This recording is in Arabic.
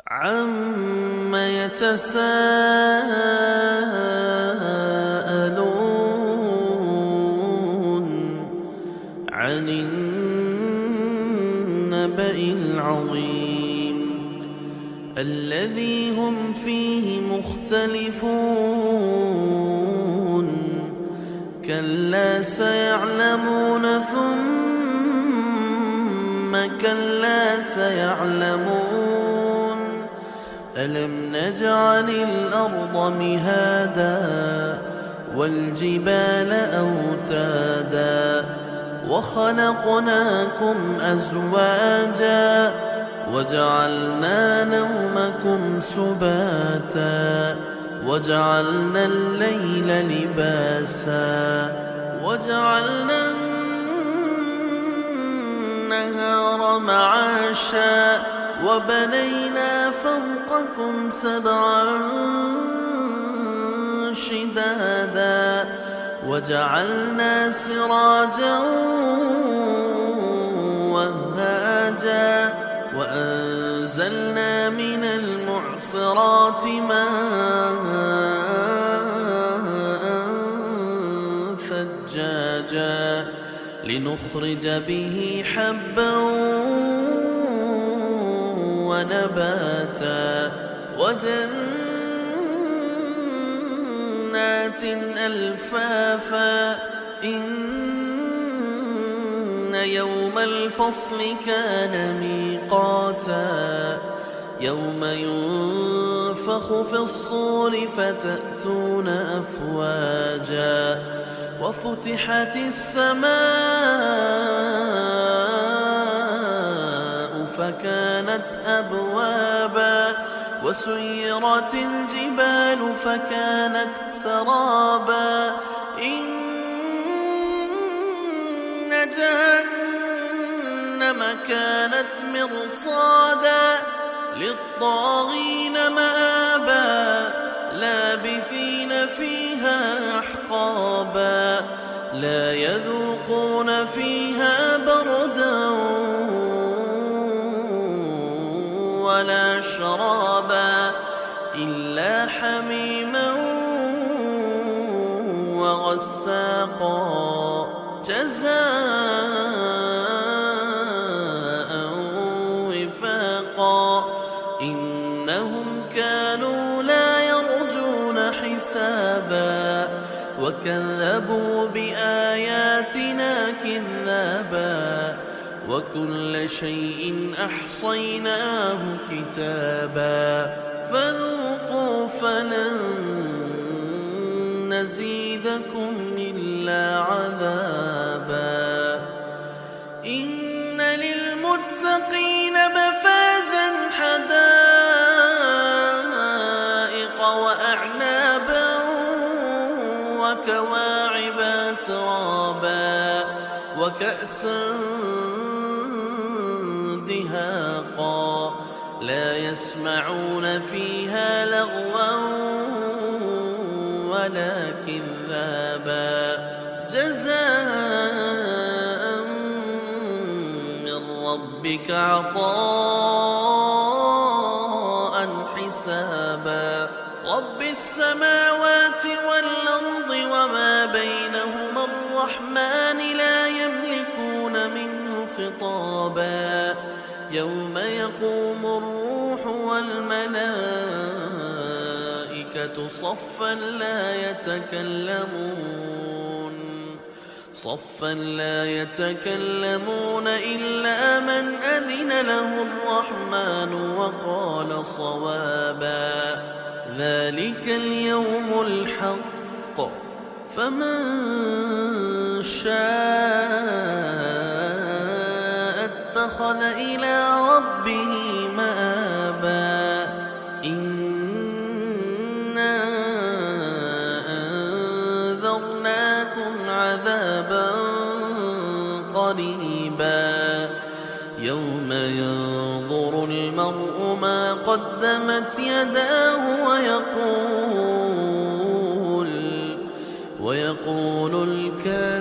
عَمَّ يَتَسَاءَلُونَ عَنِ النَّبَإِ الْعَظِيمِ الَّذِي هُمْ فِيهِ مُخْتَلِفُونَ كَلَّا سَيَعْلَمُونَ ثُمَّ كَلَّا سَيَعْلَمُونَ أَلَمْ نَجْعَلِ الْأَرْضَ مِهَادًا وَالْجِبَالَ أَوْتَادًا وَخَلَقْنَاكُمْ أَزْوَاجًا وَجَعَلْنَا نَوْمَكُمْ سُبَاتًا وَجَعَلْنَا اللَّيْلَ لِبَاسًا وَجَعَلْنَا النَّهَارَ مَعَاشًا وَبَنَيْنَا فَوْقَكُمْ سَبْعًا شِدَادًا وَجَعَلْنَا سِرَاجًا وَهَّاجًا وَأَنزَلْنَا مِنَ الْمُعْصِرَاتِ مَاءً ثَجَّاجًا لِنُخْرِجَ بِهِ حَبًّا وَنَبَاتًا وَجَنَّاتٍ أَلْفَافًا إِنَّ يَوْمَ الْفَصْلِ كَانَ مِيقَاتًا يَوْمَ يُنفَخُ فِي الصُّورِ فَتَأْتُونَ أَفْوَاجًا وَفُتِحَتِ السَّمَاءُ فَكَانَتْ أَبْوَابًا وَسُيِّرَتِ الْجِبَالُ فَكَانَتْ سَرَابًا إِنَّ جَهَنَّمَ كَانَتْ مِرْصَادًا لِلطَّاغِينَ مَآبًا لَابِثِينَ فِيهَا أَحْقَابًا لَا يَذُوقُونَ فِيهَا بَرْدًا وَلَا شَرَابًا إِلَّا حَمِيمًا وَغَسَّاقًا جَزَاءً وِفَاقًا إِنَّهُمْ كَانُوا لَا يَرْجُونَ حِسَابًا وَكَذَّبُوا بِآيَاتِنَا كِذَّابًا وَكُلَّ شَيْءٍ أَحْصَيْنَاهُ كِتَابًا فَذُوقُوا فَلَن نَّزِيدَكُمْ إِلَّا عَذَابًا إِنَّ لِلْمُتَّقِينَ مَفَازًا حَدَائِقَ وَأَعْنَابًا وَكَوَاعِبَ أَتْرَابًا وَكَأْسًا دِهَاقًا لَا يَسْمَعُونَ فِيهَا لَغْوًا وَلَا كِذَّابًا جَزَاءً مِّن رَّبِّكَ عَطَاءً حِسَابًا رَّبِّ السَّمَاوَاتِ وَالْأَرْضِ وَمَا بَيْنَهُمَا الرَّحْمَٰنِ لَا يَمْلِكُونَ مِنْهُ خِطَابًا يَوْمَ يَقُومُ الرُّوحُ وَالْمَلَائِكَةُ صَفًّا لَّا يَتَكَلَّمُونَ إِلَّا مَنْ أَذِنَ لَهُ الرَّحْمَٰنُ وَقَالَ صَوَابًا ذَلِكَ الْيَوْمُ الْحَقُّ فَمَن شَاءَ اتَّخَذَ إِلَىٰ رَبِّهِ مَآبًا إِنَّا أَنذَرْنَاكُمْ عَذَابًا قَرِيبًا يَوْمَ يَنظُرُ الْمَرْءُ مَا قَدَّمَتْ يَدَاهُ وَيَقُولُ الْكَافِرُ